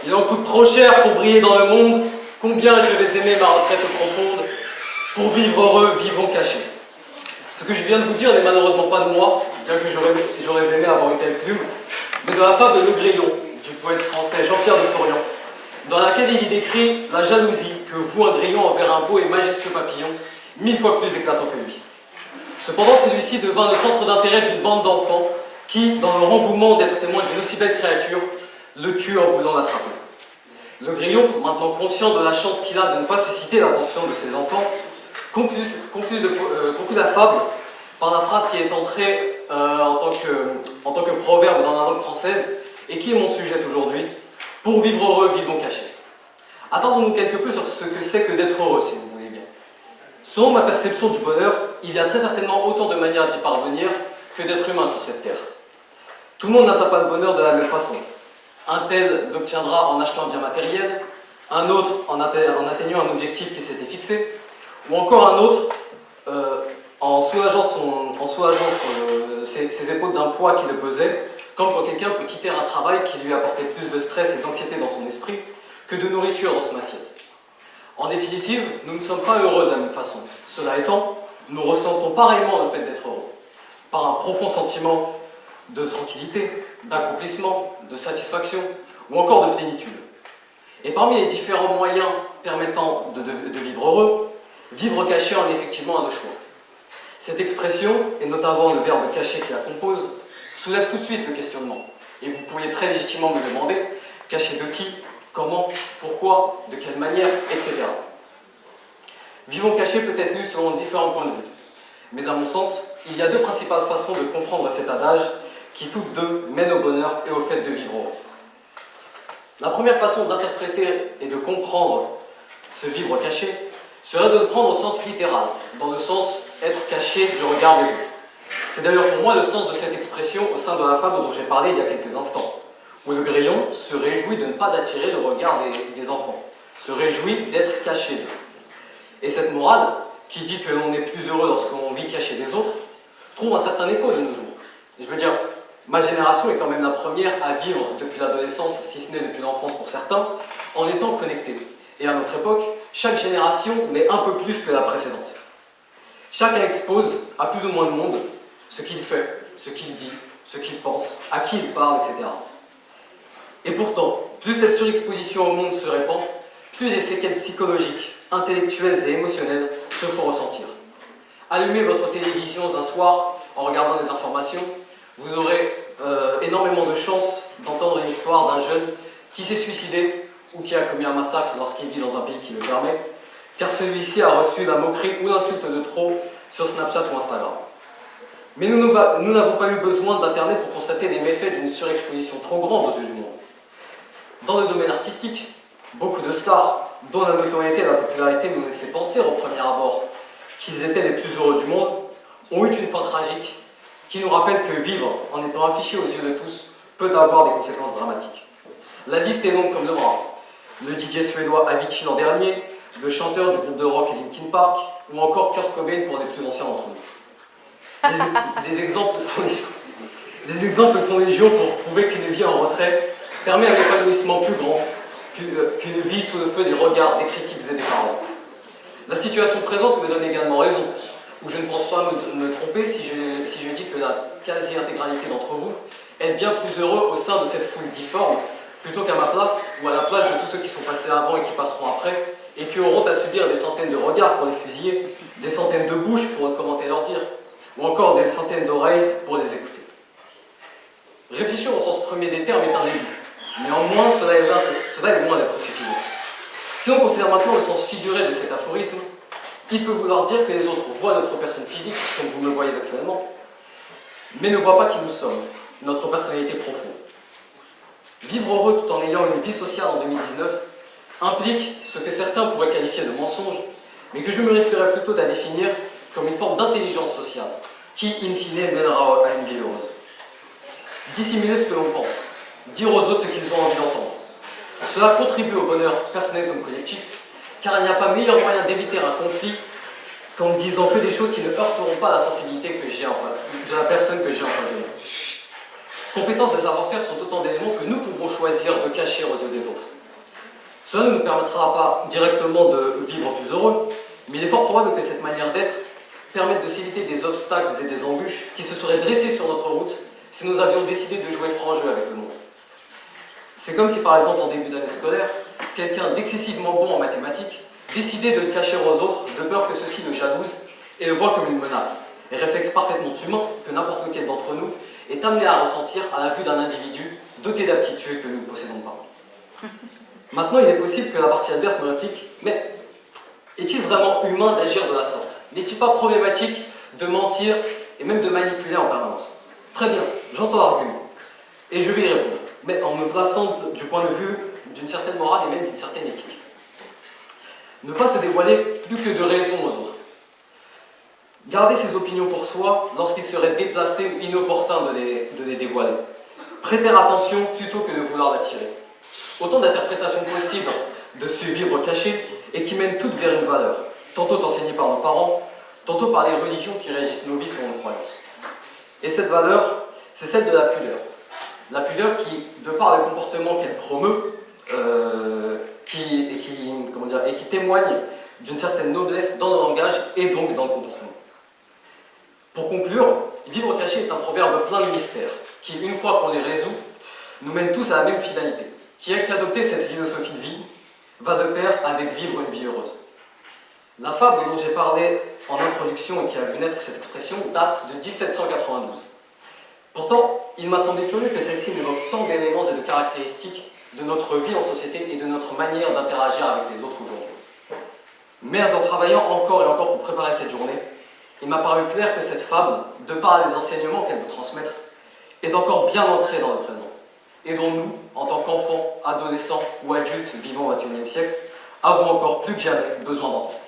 Il en coûte trop cher pour briller dans le monde. Combien je vais aimer ma retraite profonde. Pour vivre heureux, vivons cachés. Ce que je viens de vous dire n'est malheureusement pas de moi, bien que j'aurais aimé avoir une telle plume, mais de la fable de Le Grillon, du poète français Jean-Pierre de Florian, dans laquelle il y décrit la jalousie que voue un grillon envers un beau et majestueux papillon, 1000 fois plus éclatant que lui. Cependant, celui-ci devint le centre d'intérêt d'une bande d'enfants qui, dans leur engouement d'être témoins d'une aussi belle créature, le tuent en voulant l'attraper. Le grillon, maintenant conscient de la chance qu'il a de ne pas susciter l'attention de ses enfants, conclut la fable par la phrase qui est entrée en tant que proverbe dans la langue française et qui est mon sujet aujourd'hui. Pour vivre heureux, vivons cachés. Attendons-nous quelque peu sur ce que c'est que d'être heureux, si vous voulez bien. Selon ma perception du bonheur, il y a très certainement autant de manières d'y parvenir que d'êtres humains sur cette terre. Tout le monde n'atteint pas le bonheur de la même façon. Un tel l'obtiendra en achetant un bien matériel, un autre en atteignant un objectif qu'il s'était fixé, ou encore un autre en soulageant ses épaules d'un poids qui le pesait, comme quand quelqu'un peut quitter un travail qui lui apportait plus de stress et d'anxiété dans son esprit que de nourriture dans son assiette. En définitive, nous ne sommes pas heureux de la même façon. Cela étant, nous ressentons pareillement le fait d'être heureux, par un profond sentiment de tranquillité, d'accomplissement, de satisfaction ou encore de plénitude. Et parmi les différents moyens permettant de vivre heureux, vivre caché en est effectivement un de choix. Cette expression, et notamment le verbe cacher qui la compose, soulève tout de suite le questionnement. Et vous pourriez très légitimement me demander, caché de qui, comment, pourquoi, de quelle manière, etc. Vivons cachés peut être lu selon différents points de vue. Mais à mon sens, il y a deux principales façons de comprendre cet adage qui toutes deux mènent au bonheur et au fait de vivre heureux. La première façon d'interpréter et de comprendre ce vivre caché serait de le prendre au sens littéral, dans le sens être caché du regard des autres. C'est d'ailleurs pour moi le sens de cette expression au sein de la fable dont j'ai parlé il y a quelques instants, où le grillon se réjouit de ne pas attirer le regard des enfants, se réjouit d'être caché d'eux. Et cette morale, qui dit que l'on est plus heureux lorsqu'on vit caché des autres, trouve un certain écho de nos jours. Je veux dire, ma génération est quand même la première à vivre depuis l'adolescence, si ce n'est depuis l'enfance pour certains, en étant connectés. Et à notre époque, chaque génération n'est un peu plus que la précédente. Chacun expose à plus ou moins de monde ce qu'il fait, ce qu'il dit, ce qu'il pense, à qui il parle, etc. Et pourtant, plus cette surexposition au monde se répand, plus des séquelles psychologiques, intellectuelles et émotionnelles se font ressentir. Allumez votre télévision un soir en regardant des informations, vous aurez énormément de chances d'entendre une histoire d'un jeune qui s'est suicidé ou qui a commis un massacre lorsqu'il vit dans un pays qui le permet, car celui-ci a reçu la moquerie ou l'insulte de trop sur Snapchat ou Instagram. Mais nous n'avons pas eu besoin d'Internet pour constater les méfaits d'une surexposition trop grande aux yeux du monde. Dans le domaine artistique, beaucoup de stars, dont la notoriété et la popularité nous laissaient penser au premier abord qu'ils étaient les plus heureux du monde, ont eu une fin tragique qui nous rappelle que vivre en étant affiché aux yeux de tous peut avoir des conséquences dramatiques. La liste est longue comme le bras. Le DJ suédois Avicii l'an dernier, le chanteur du groupe de rock Linkin Park, ou encore Kurt Cobain pour les plus anciens d'entre nous. Des exemples sont légion pour prouver qu'une vie en retrait permet un épanouissement plus grand qu'une vie sous le feu des regards, des critiques et des paroles. La situation présente me donne également raison, où je ne pense pas me tromper si je dis que la quasi-intégralité d'entre vous est bien plus heureux au sein de cette foule difforme, plutôt qu'à ma place ou à la place de tous ceux qui sont passés avant et qui passeront après, et qui auront à subir des centaines de regards pour les fusiller, des centaines de bouches pour commenter leurs dires, ou encore des centaines d'oreilles pour les écouter. Réfléchir au sens premier des termes est un début. Néanmoins, cela est loin d'être suffisant. Si on considère maintenant le sens figuré de cet aphorisme, il peut vouloir dire que les autres voient notre personne physique, comme vous me voyez actuellement, mais ne voient pas qui nous sommes, notre personnalité profonde. Vivre heureux tout en ayant une vie sociale en 2019 implique ce que certains pourraient qualifier de mensonge, mais que je me risquerais plutôt à définir comme une forme d'intelligence sociale, qui, in fine, mènera à une vie heureuse. Dissimuler ce que l'on pense, dire aux autres ce qu'ils ont envie d'entendre. Cela contribue au bonheur personnel comme collectif, car il n'y a pas meilleur moyen d'éviter un conflit qu'en ne disant que des choses qui ne heurteront pas la sensibilité de la personne que j'ai en face de moi. Compétences et savoir-faire sont autant d'éléments que nous pouvons choisir de cacher aux yeux des autres. Cela ne nous permettra pas directement de vivre plus heureux, mais il est fort probable que cette manière d'être permette de s'éviter des obstacles et des embûches qui se seraient dressés sur notre route si nous avions décidé de jouer franc jeu avec le monde. C'est comme si par exemple en début d'année scolaire, quelqu'un d'excessivement bon en mathématiques décidait de le cacher aux autres de peur que ceux-ci le jalousent et le voient comme une menace, et réflexe parfaitement humain que n'importe lequel d'entre nous est amené à ressentir à la vue d'un individu doté d'aptitudes que nous ne possédons pas. Maintenant, il est possible que la partie adverse me réplique « Mais est-il vraiment humain d'agir de la sorte? N'est-il pas problématique de mentir et même de manipuler en permanence ?» Très bien, j'entends l'argument. Et je vais y répondre, mais en me plaçant du point de vue d'une certaine morale et même d'une certaine éthique. Ne pas se dévoiler plus que de raison aux autres. Garder ses opinions pour soi lorsqu'il serait déplacé ou inopportun de les dévoiler. Prêter attention plutôt que de vouloir l'attirer. Autant d'interprétations possibles de ce vivre caché et qui mènent toutes vers une valeur, tantôt enseignées par nos parents, tantôt par les religions qui régissent nos vies selon nos croyances. Et cette valeur, c'est celle de la pudeur. La pudeur qui, de par le comportement qu'elle promeut, qui témoigne d'une certaine noblesse dans le langage et donc dans le comportement. Pour conclure, vivre caché est un proverbe plein de mystères, qui, une fois qu'on les résout, nous mène tous à la même finalité, qui est qu'adopter cette philosophie de vie va de pair avec vivre une vie heureuse. La fable dont j'ai parlé en introduction et qui a vu naître cette expression date de 1792. Pourtant, il m'a semblé curieux que celle-ci évoque tant d'éléments et de caractéristiques de notre vie en société et de notre manière d'interagir avec les autres aujourd'hui. Mais en travaillant encore et encore pour préparer cette journée, il m'a paru clair que cette fable, de par les enseignements qu'elle veut transmettre, est encore bien ancrée dans le présent, et dont nous, en tant qu'enfants, adolescents ou adultes vivant au XXIe siècle, avons encore plus que jamais besoin d'entendre.